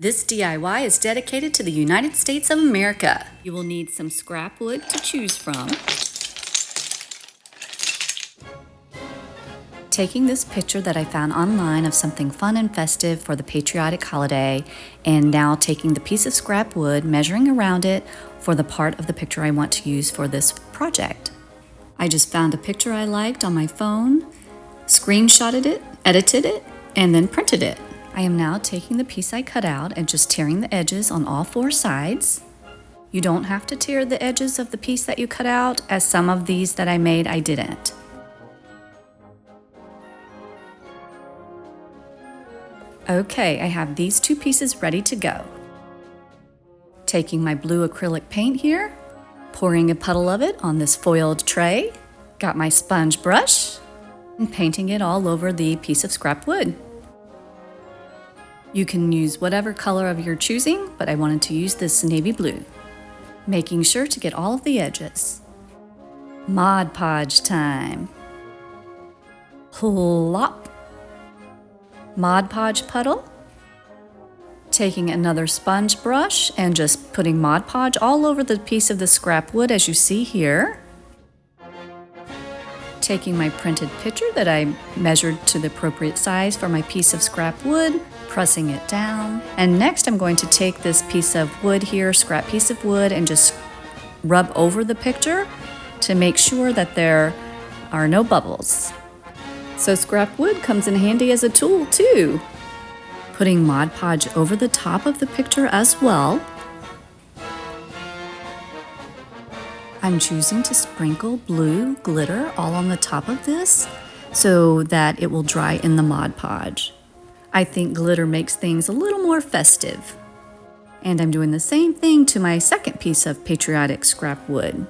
This DIY is dedicated to the United States of America. You will need some scrap wood to choose from. Taking this picture that I found online of something fun and festive for the patriotic holiday, and now taking the piece of scrap wood, measuring around it for the part of the picture I want to use for this project. I just found a picture I liked on my phone, screenshotted it, edited it, and then printed it. I am now taking the piece I cut out and just tearing the edges on all four sides. You don't have to tear the edges of the piece that you cut out, as some of these that I made I didn't. Okay, I have these two pieces ready to go. Taking my blue acrylic paint here, pouring a puddle of it on this foiled tray, got my sponge brush, and painting it all over the piece of scrap wood. You can use whatever color of your choosing, but I wanted to use this navy blue. Making sure to get all of the edges. Mod Podge time. Plop. Mod Podge puddle. Taking another sponge brush and just putting Mod Podge all over the piece of the scrap wood as you see here. Taking my printed picture that I measured to the appropriate size for my piece of scrap wood, pressing it down. And next I'm going to take this piece of wood here, scrap piece of wood, and just rub over the picture to make sure that there are no bubbles. So scrap wood comes in handy as a tool too. Putting Mod Podge over the top of the picture as well. I'm choosing to sprinkle blue glitter all on the top of this so that it will dry in the Mod Podge. I think glitter makes things a little more festive. And I'm doing the same thing to my second piece of Patriotic Scrap Wood.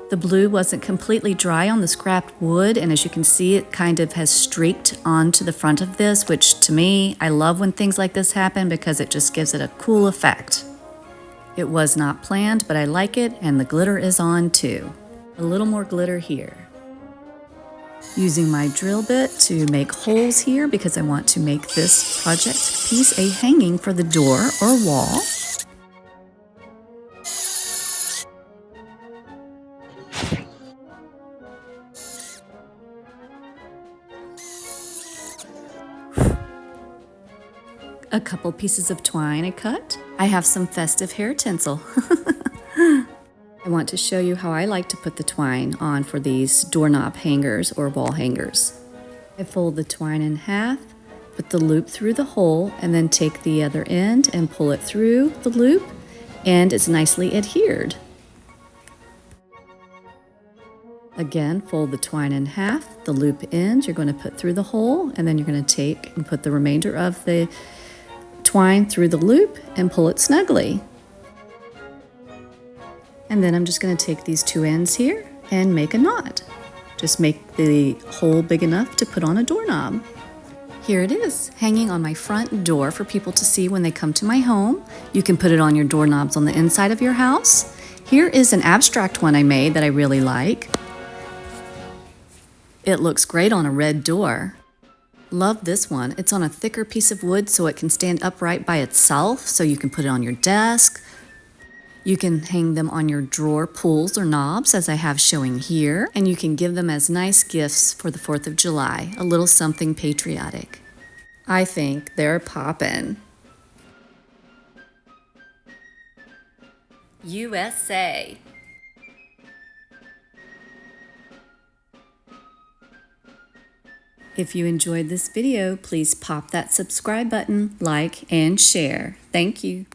The blue wasn't completely dry on the scrap wood, and as you can see, it kind of has streaked onto the front of this, which to me, I love when things like this happen because it just gives it a cool effect. It was not planned, but I like it, and the glitter is on too. A little more glitter here. Using my drill bit to make holes here because I want to make this project piece a hanging for the door or wall. A couple pieces of twine I cut. I have some festive hair tinsel. I want to show you how I like to put the twine on for these doorknob hangers or wall hangers. I fold the twine in half, put the loop through the hole, and then take the other end and pull it through the loop, and it's nicely adhered. Again, fold the twine in half, the loop end you're going to put through the hole, and then you're going to take and put the remainder of the twine through the loop and pull it snugly. And then I'm just going to take these two ends here and make a knot. Just make the hole big enough to put on a doorknob. Here it is, hanging on my front door for people to see when they come to my home. You can put it on your doorknobs on the inside of your house. Here is an abstract one I made that I really like. It looks great on a red door. Love this one. It's on a thicker piece of wood so it can stand upright by itself, so you can put it on your desk. You can hang them on your drawer pulls or knobs, as I have showing here, and you can give them as nice gifts for the 4th of July, a little something patriotic. I think they're poppin'. USA. If you enjoyed this video, please pop that subscribe button, like, and share. Thank you.